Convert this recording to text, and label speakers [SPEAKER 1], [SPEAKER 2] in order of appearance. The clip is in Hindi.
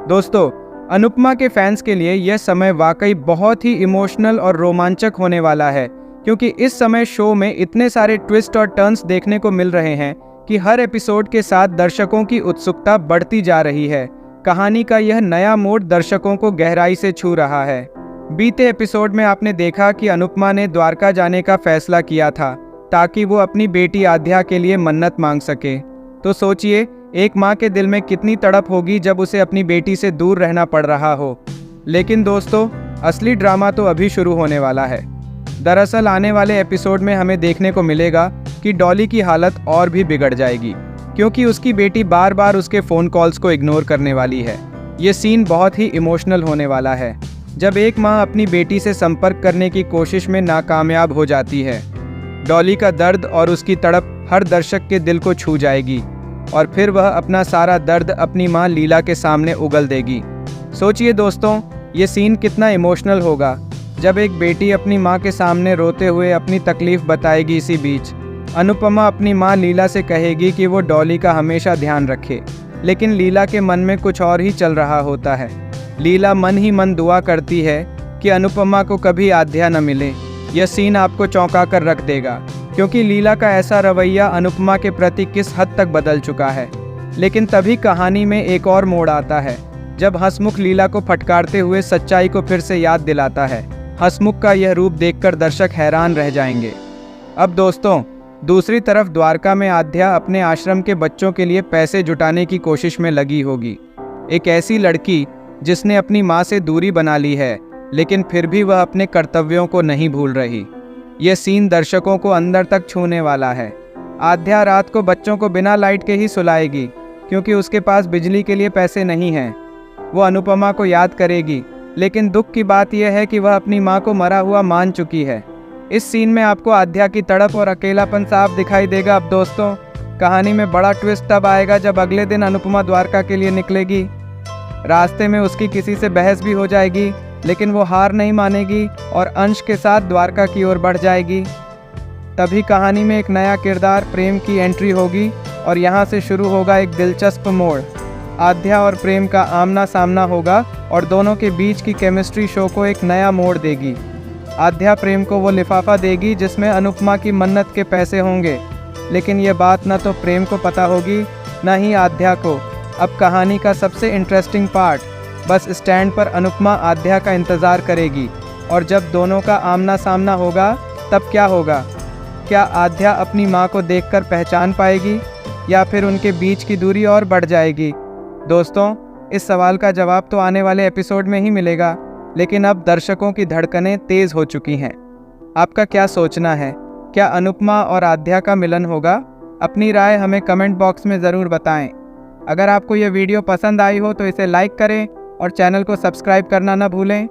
[SPEAKER 1] दोस्तों, अनुपमा के फैंस के लिए यह समय वाकई बहुत ही इमोशनल और रोमांचक होने वाला है, क्योंकि इस समय शो में इतने सारे ट्विस्ट और टर्न्स देखने को मिल रहे हैं कि हर एपिसोड के साथ दर्शकों की उत्सुकता बढ़ती जा रही है। कहानी का यह नया मोड़ दर्शकों को गहराई से छू रहा है। बीते एपिसोड में आपने देखा कि अनुपमा ने द्वारका जाने का फैसला किया था ताकि वो अपनी बेटी आध्या के लिए मन्नत मांग सके। तो सोचिए, एक माँ के दिल में कितनी तड़प होगी जब उसे अपनी बेटी से दूर रहना पड़ रहा हो। लेकिन दोस्तों, असली ड्रामा तो अभी शुरू होने वाला है। दरअसल आने वाले एपिसोड में हमें देखने को मिलेगा कि डॉली की हालत और भी बिगड़ जाएगी, क्योंकि उसकी बेटी बार बार उसके फ़ोन कॉल्स को इग्नोर करने वाली है। ये सीन बहुत ही इमोशनल होने वाला है, जब एक माँ अपनी बेटी से संपर्क करने की कोशिश में नाकामयाब हो जाती है। डॉली का दर्द और उसकी तड़प हर दर्शक के दिल को छू जाएगी, और फिर वह अपना सारा दर्द अपनी माँ लीला के सामने उगल देगी। सोचिए दोस्तों, ये सीन कितना इमोशनल होगा जब एक बेटी अपनी माँ के सामने रोते हुए अपनी तकलीफ़ बताएगी। इसी बीच अनुपमा अपनी माँ लीला से कहेगी कि वो डॉली का हमेशा ध्यान रखे, लेकिन लीला के मन में कुछ और ही चल रहा होता है। लीला मन ही मन दुआ करती है कि अनुपमा को कभी आध्या न मिले। यह सीन आपको चौंका कर रख देगा, क्योंकि लीला का ऐसा रवैया अनुपमा के प्रति किस हद तक बदल चुका है। लेकिन तभी कहानी में एक और मोड़ आता है, जब हंसमुख लीला को फटकारते हुए सच्चाई को फिर से याद दिलाता है। हंसमुख का यह रूप देखकर दर्शक हैरान रह जाएंगे। अब दोस्तों, दूसरी तरफ द्वारका में आध्या अपने आश्रम के बच्चों के लिए पैसे जुटाने की कोशिश में लगी होगी। एक ऐसी लड़की जिसने अपनी माँ से दूरी बना ली है, लेकिन फिर भी वह अपने कर्तव्यों को नहीं भूल रही। यह सीन दर्शकों को अंदर तक छूने वाला है। आध्या रात को बच्चों को बिना लाइट के ही सुलाएगी, क्योंकि उसके पास बिजली के लिए पैसे नहीं हैं। वो अनुपमा को याद करेगी, लेकिन दुख की बात यह है कि वह अपनी माँ को मरा हुआ मान चुकी है। इस सीन में आपको आध्या की तड़प और अकेलापन साफ दिखाई देगा। अब दोस्तों, कहानी में बड़ा ट्विस्ट तब आएगा जब अगले दिन अनुपमा द्वारका के लिए निकलेगी। रास्ते में उसकी किसी से बहस भी हो जाएगी, लेकिन वो हार नहीं मानेगी और अंश के साथ द्वारका की ओर बढ़ जाएगी। तभी कहानी में एक नया किरदार प्रेम की एंट्री होगी, और यहाँ से शुरू होगा एक दिलचस्प मोड़। आध्या और प्रेम का आमना सामना होगा, और दोनों के बीच की केमिस्ट्री शो को एक नया मोड़ देगी। आध्या प्रेम को वो लिफाफा देगी जिसमें अनुपमा की मन्नत के पैसे होंगे, लेकिन ये बात न तो प्रेम को पता होगी न ही आध्या को। अब कहानी का सबसे इंटरेस्टिंग पार्ट, बस स्टैंड पर अनुपमा आध्या का इंतज़ार करेगी, और जब दोनों का आमना सामना होगा तब क्या होगा? क्या आध्या अपनी माँ को देखकर पहचान पाएगी, या फिर उनके बीच की दूरी और बढ़ जाएगी? दोस्तों, इस सवाल का जवाब तो आने वाले एपिसोड में ही मिलेगा, लेकिन अब दर्शकों की धड़कनें तेज़ हो चुकी हैं। आपका क्या सोचना है? क्या अनुपमा और आध्या का मिलन होगा? अपनी राय हमें कमेंट बॉक्स में ज़रूर बताएं। अगर आपको यह वीडियो पसंद आई हो तो इसे लाइक करें और चैनल को सब्सक्राइब करना न भूलें।